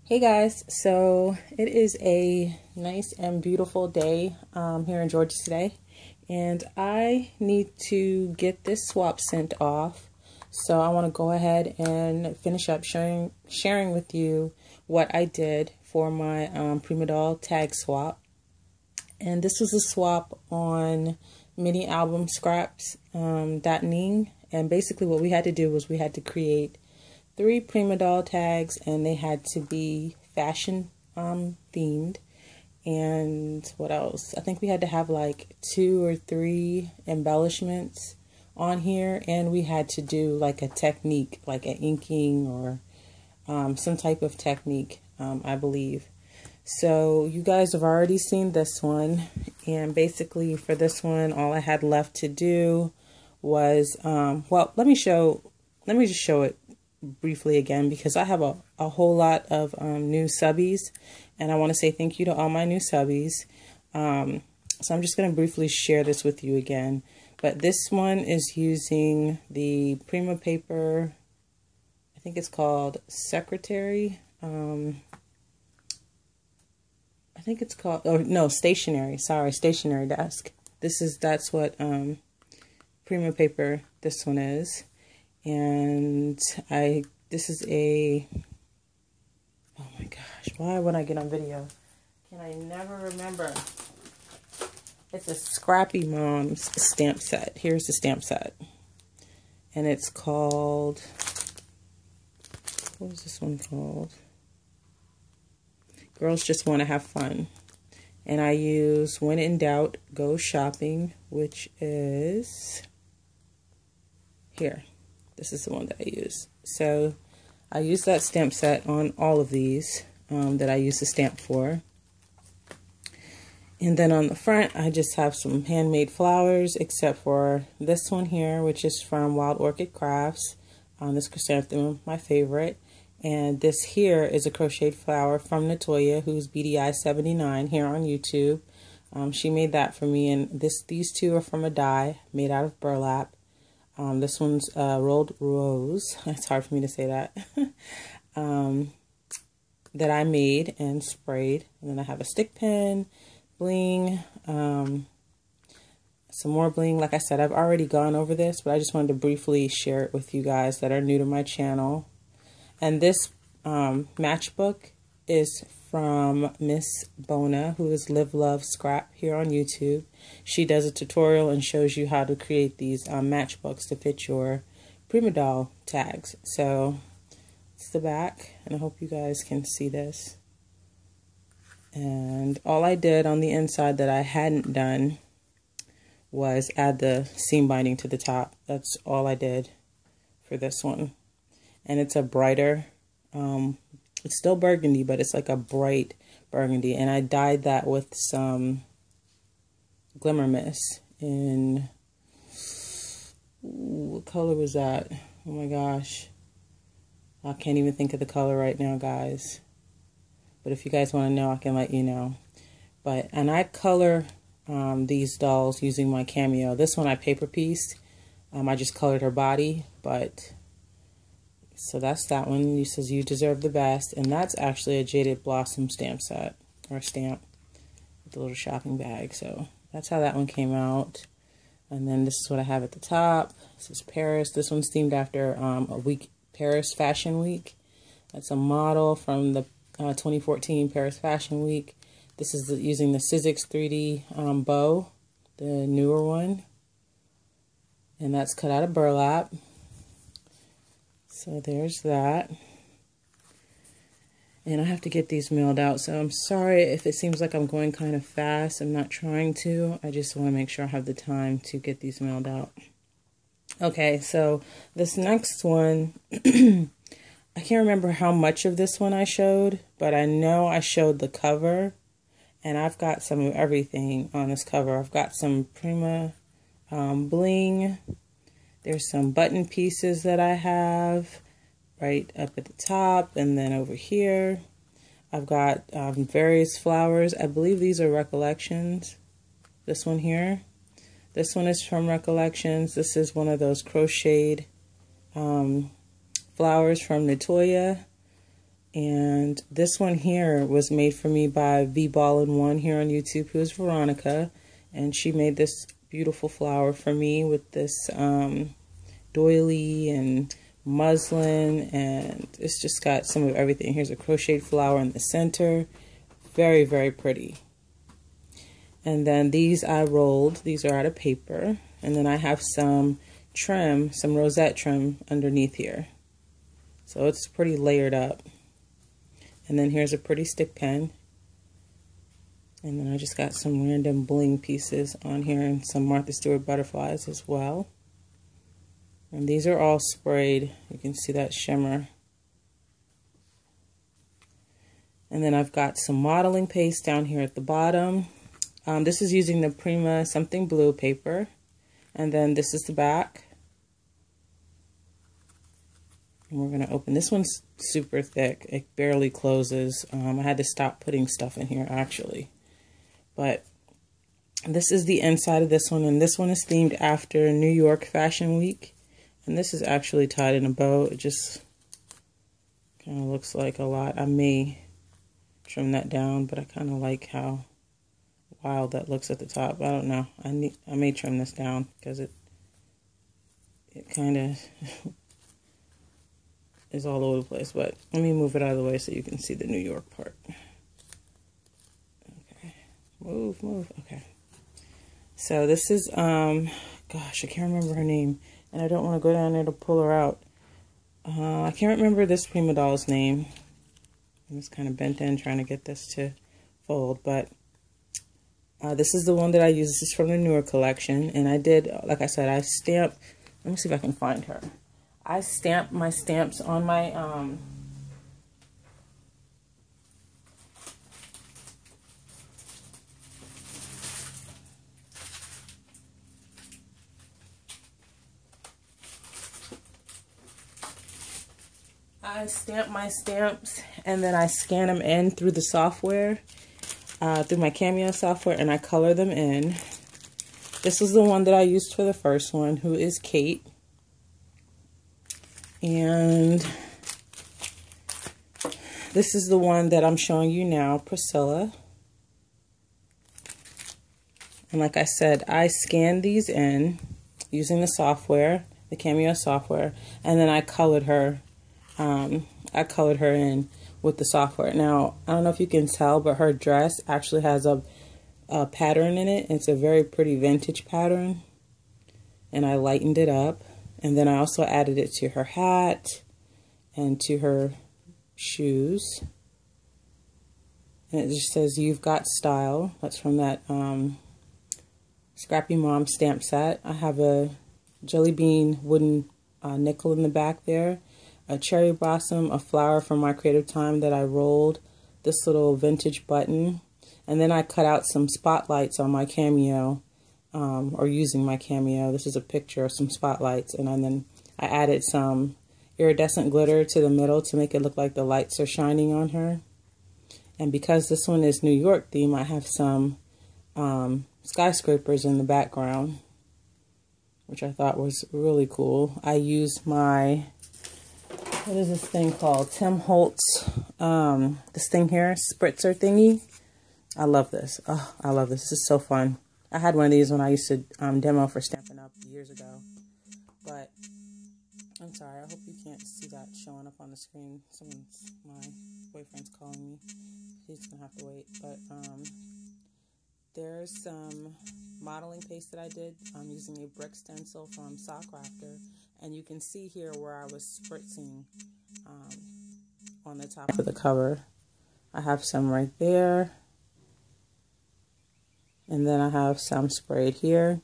Hey guys, so it is a nice and beautiful day here in Georgia today, and I need to get this swap sent off. So I want to go ahead and finish up sharing with you what I did for my Prima Doll Tag Swap. And this was a swap on mini album scraps .ning, and basically what we had to do was we had to create 3 Prima Doll tags, and they had to be fashion themed. And what else? I think we had to have like 2 or 3 embellishments on here, and we had to do like a technique, like an inking or some type of technique, I believe. So you guys have already seen this one, and basically for this one all I had left to do was well, let me just show it briefly again, because I have a whole lot of new subbies, and I want to say thank you to all my new subbies. So I'm just going to briefly share this with you again, but this one is using the Prima paper. I think it's called Secretary. I think it's called, oh no, Stationary. Sorry, Stationary Desk. That's what Prima paper this one is. And this is a, oh my gosh, why would I get on video? Can I never remember? It's a Scrappy Mom's stamp set. Here's the stamp set. And it's called, what is this one called? Girls Just Want to Have Fun. And I use When in Doubt, Go Shopping, which is here. This is the one that I use. So I use that stamp set on all of these that I use the stamp for. And then on the front, I just have some handmade flowers, except for this one here, which is from Wild Orchid Crafts. This chrysanthemum, my favorite. And this here is a crocheted flower from Natoya, who's BDI79 here on YouTube. She made that for me, and these two are from a die made out of burlap. This one's rolled rose. It's hard for me to say that. That I made and sprayed. And then I have a stick pin, bling, some more bling. Like I said, I've already gone over this, but I just wanted to briefly share it with you guys that are new to my channel. And this matchbook is from Miss Bona, who is Live Love Scrap here on YouTube. She does a tutorial and shows you how to create these matchbooks to fit your Prima Doll tags. So it's the back, and I hope you guys can see this. And all I did on the inside that I hadn't done was add the seam binding to the top. That's all I did for this one. And it's a brighter, it's still burgundy, but it's like a bright burgundy. And I dyed that with some Glimmer Mist in, what color was that? Oh my gosh. I can't even think of the color right now, guys. But if you guys want to know, I can let you know. And I color these dolls using my Cameo. This one I paper pieced. I just colored her body, but... So that's that one. It says You Deserve the Best. And that's actually a Jaded Blossom stamp set, or stamp, with a little shopping bag. So that's how that one came out. And then this is what I have at the top. This is Paris. This one's themed after a week, Paris Fashion Week. That's a model from the 2014 Paris Fashion Week. This is using the Sizzix 3D bow, the newer one. And that's cut out of burlap. So there's that. And I have to get these mailed out, so I'm sorry if it seems like I'm going kind of fast. I'm not trying to. I just want to make sure I have the time to get these mailed out. Okay, so this next one, I can't remember how much of this one I showed, but I know I showed the cover, and I've got some of everything on this cover. I've got some Prima bling. There's some button pieces that I have right up at the top, and then over here I've got various flowers. I believe these are Recollections. This one here. This one is from Recollections. This is one of those crocheted flowers from Natoya. And this one here was made for me by V-Ball-in-One here on YouTube, who is Veronica. And she made this beautiful flower for me with this doily and muslin, and it's just got some of everything. Here's a crocheted flower in the center. Very, very pretty. And then these I rolled. These are out of paper. And then I have some trim, some rosette trim underneath here. So it's pretty layered up. And then here's a pretty stick pin. And then I just got some random bling pieces on here and some Martha Stewart butterflies as well. And these are all sprayed. You can see that shimmer. And then I've got some modeling paste down here at the bottom. This is using the Prima something blue paper. And then this is the back. And we're going to open. This one's super thick. It barely closes. I had to stop putting stuff in here actually. But this is the inside of this one. And this one is themed after New York Fashion Week. And this is actually tied in a bow. It just kind of looks like a lot. I may trim that down, but I kind of like how wild that looks at the top. I don't know. I may trim this down because it kind of is all over the place. But let me move it out of the way so you can see the New York part. Okay. Move. Okay. So this is, gosh, I can't remember her name. And I don't want to go down there to pull her out. I can't remember this Prima doll's name. I'm just kind of bent in trying to get this to fold. But this is the one that I use. This is from the newer collection. And I did, like I said, I stamped. Let me see if I can find her. I stamped my stamps on my... I stamp my stamps and then I scan them in through the software, through my Cameo software, and I color them in. This is the one that I used for the first one, who is Kate. And this is the one that I'm showing you now, Priscilla. And like I said, I scanned these in using the software, the Cameo software, and then I colored her. I colored her in with the software. Now, I don't know if you can tell, but her dress actually has a pattern in it. It's a very pretty vintage pattern. And I lightened it up. And then I also added it to her hat and to her shoes. And it just says, "You've got style." That's from that Scrappy Mom stamp set. I have a jelly bean wooden nickel in the back there. A cherry blossom, a flower from my creative time that I rolled, this little vintage button, and then I cut out some spotlights on my Cameo, or using my Cameo. This is a picture of some spotlights, and then I added some iridescent glitter to the middle to make it look like the lights are shining on her. And because this one is New York theme, I have some skyscrapers in the background, which I thought was really cool. I used my... what is this thing called? Tim Holtz, this thing here, spritzer thingy. I love this. Oh, I love this. This is so fun. I had one of these when I used to demo for Stampin' Up! Years ago. But, I'm sorry, I hope you can't see that showing up on the screen. My boyfriend's calling me. He's going to have to wait. But, there's some modeling paste that I did. I'm using a brick stencil from Sock Crafter. And you can see here where I was spritzing on the top of the cover. I have some right there. And then I have some sprayed here.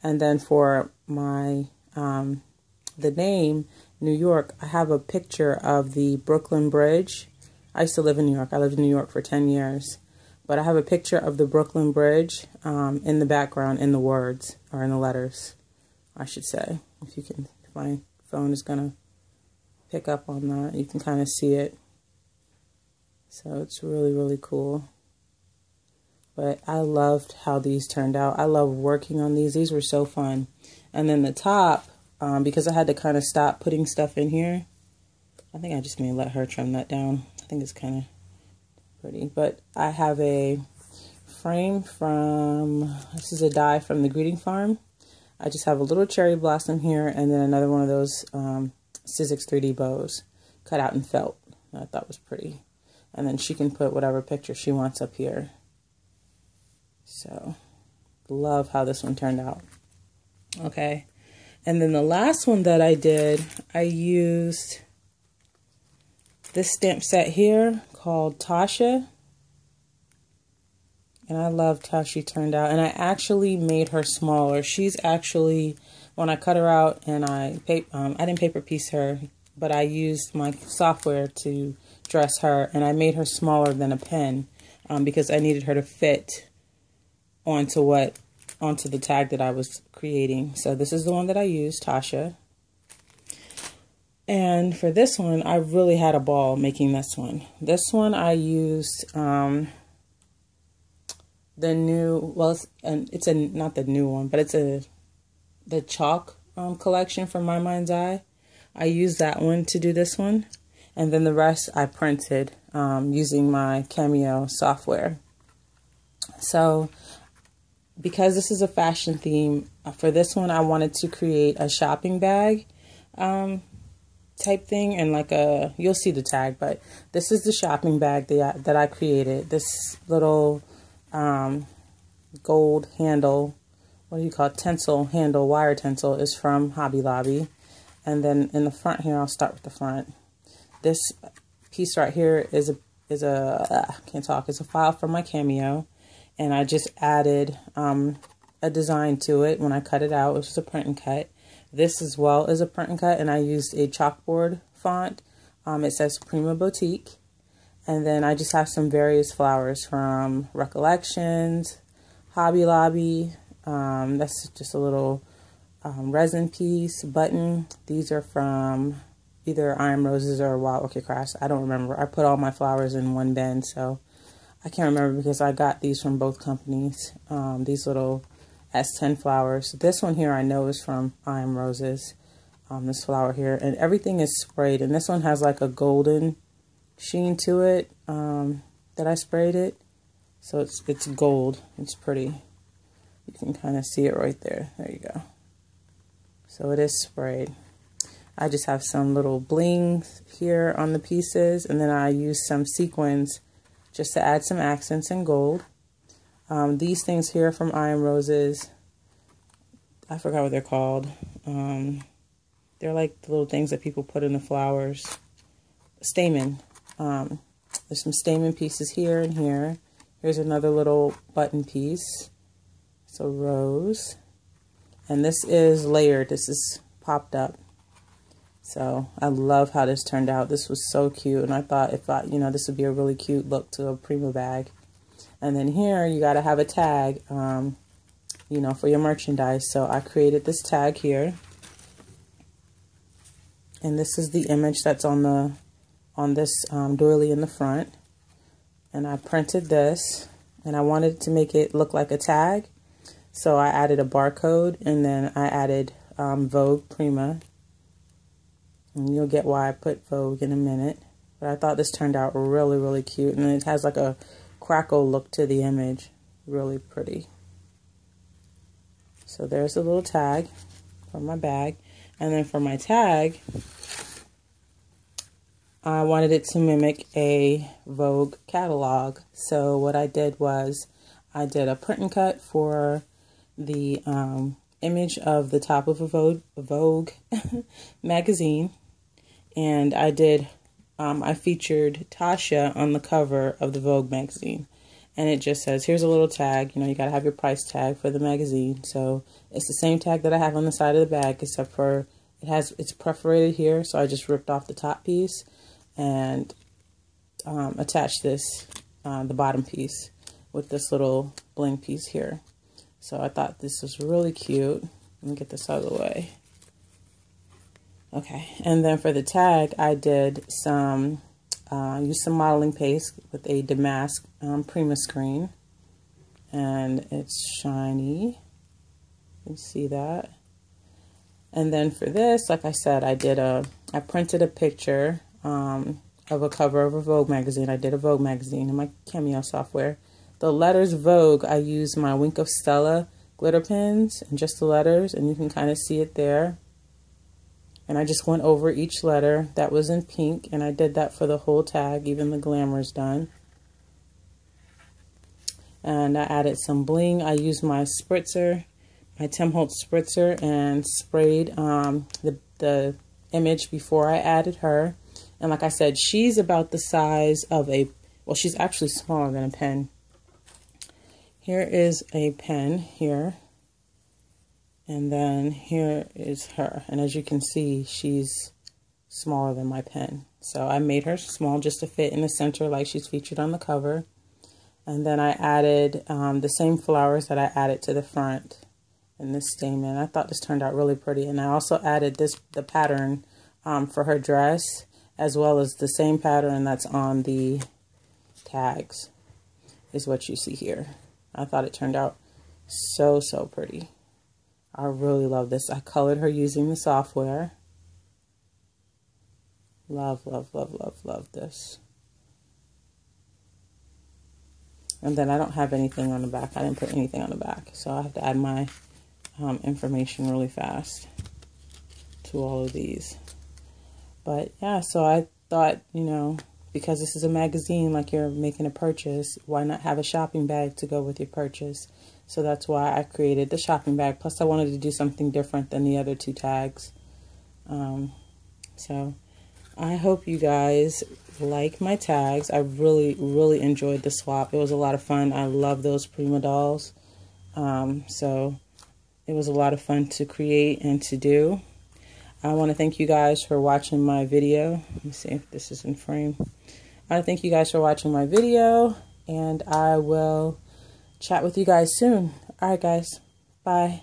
And then for my, the name, New York, I have a picture of the Brooklyn Bridge. I used to live in New York. I lived in New York for 10 years. But I have a picture of the Brooklyn Bridge in the background, in the words, or in the letters, I should say. If you can, if my phone is going to pick up on that, you can kind of see it. So it's really, really cool. But I loved how these turned out. I love working on these. These were so fun. And then the top, because I had to kind of stop putting stuff in here, I think I just may let her trim that down. think it's kind of pretty. But I have a frame from, this is a die from the Greeting Farm. I just have a little cherry blossom here, and then another one of those Sizzix 3D bows cut out in felt. I thought was pretty. And then she can put whatever picture she wants up here. So, love how this one turned out. Okay. And then the last one that I did, I used this stamp set here called Tasha. And I loved how she turned out. And I actually made her smaller. She's actually, when I cut her out and I didn't paper piece her, but I used my software to dress her. And I made her smaller than a pen because I needed her to fit onto the tag that I was creating. So this is the one that I used, Tasha. And for this one, I really had a ball making this one. This one I used the new, well, not the new one, but it's the chalk collection from My Mind's Eye. I used that one to do this one. And then the rest I printed using my Cameo software. So because this is a fashion theme, for this one I wanted to create a shopping bag type thing, and like you'll see the tag, but this is the shopping bag that I created. This little gold handle, what do you call it, tencel handle, wire tencel, is from Hobby Lobby. And then in the front here, I'll start with the front. This piece right here is a file from my Cameo. And I just added a design to it when I cut it out, which is a print and cut. This as well is a print and cut, and I used a chalkboard font. It says Prima Boutique. And then I just have some various flowers from Recollections, Hobby Lobby. That's just a little resin piece, button. These are from either I Am Roses or Wild Orchid Crafts. I don't remember. I put all my flowers in one bin, so I can't remember because I got these from both companies, these little S10 flowers. This one here I know is from I Am Roses, this flower here. And everything is sprayed. And this one has like a golden sheen to it that I sprayed it. So it's gold. It's pretty. You can kind of see it right there. There you go. So it is sprayed. I just have some little blings here on the pieces. And then I use some sequins just to add some accents in gold. These things here from I Am Roses, I forgot what they're called. They're like the little things that people put in the flowers. Stamen. There's some stamen pieces here and here. Here's another little button piece. It's a rose. And this is layered. This is popped up. So I love how this turned out. This was so cute, and I thought this would be a really cute look to a Prima bag. And then here you got to have a tag, for your merchandise. So I created this tag here, and this is the image that's on this doily in the front. And I printed this, and I wanted to make it look like a tag, so I added a barcode, and then I added Vogue Prima. And you'll get why I put Vogue in a minute. But I thought this turned out really, really cute. And it has like a crackle look to the image. Really pretty. So there's a little tag for my bag. And then for my tag, I wanted it to mimic a Vogue catalog. So what I did was I did a print and cut for the image of the top of a Vogue magazine. And I featured Tasha on the cover of the Vogue magazine. And it just says, here's a little tag. You got to have your price tag for the magazine. So it's the same tag that I have on the side of the bag, except for it's perforated here. So I just ripped off the top piece and attached this, the bottom piece, with this little bling piece here. So I thought this was really cute. Let me get this out of the way. Okay, and then for the tag, I did used some modeling paste with a damask Prima screen, and it's shiny. You can see that. And then for this, like I said, I printed a picture. I of a cover of a Vogue magazine. I did a Vogue magazine in my Cameo software. The letters Vogue, I used my Wink of Stella glitter pens and just the letters, and you can kind of see it there. And I just went over each letter. That was in pink, and I did that for the whole tag, even the glamour's done. And I added some bling. I used my spritzer, my Tim Holtz spritzer, and sprayed the image before I added her. And like I said, she's about the size of a, well, she's actually smaller than a pen. Here is a pen here. And then here is her. And as you can see, she's smaller than my pen. So I made her small just to fit in the center like she's featured on the cover. And then I added the same flowers that I added to the front in this stamen. I thought this turned out really pretty. And I also added the pattern for her dress, as well as the same pattern that's on the tags is what you see here. I thought it turned out so pretty. I really love this. I colored her using the software. Love this. And then I don't have anything on the back. I didn't put anything on the back. So I have to add my information really fast to all of these. But yeah, so I thought, you know, because this is a magazine, like you're making a purchase, why not have a shopping bag to go with your purchase? So that's why I created the shopping bag. Plus I wanted to do something different than the other two tags. So I hope you guys like my tags. I really enjoyed the swap. It was a lot of fun. I love those Prima dolls. So it was a lot of fun to create and to do. I want to thank you guys for watching my video. Let me see if this is in frame. I want to thank you guys for watching my video, and I will chat with you guys soon. All right, guys. Bye.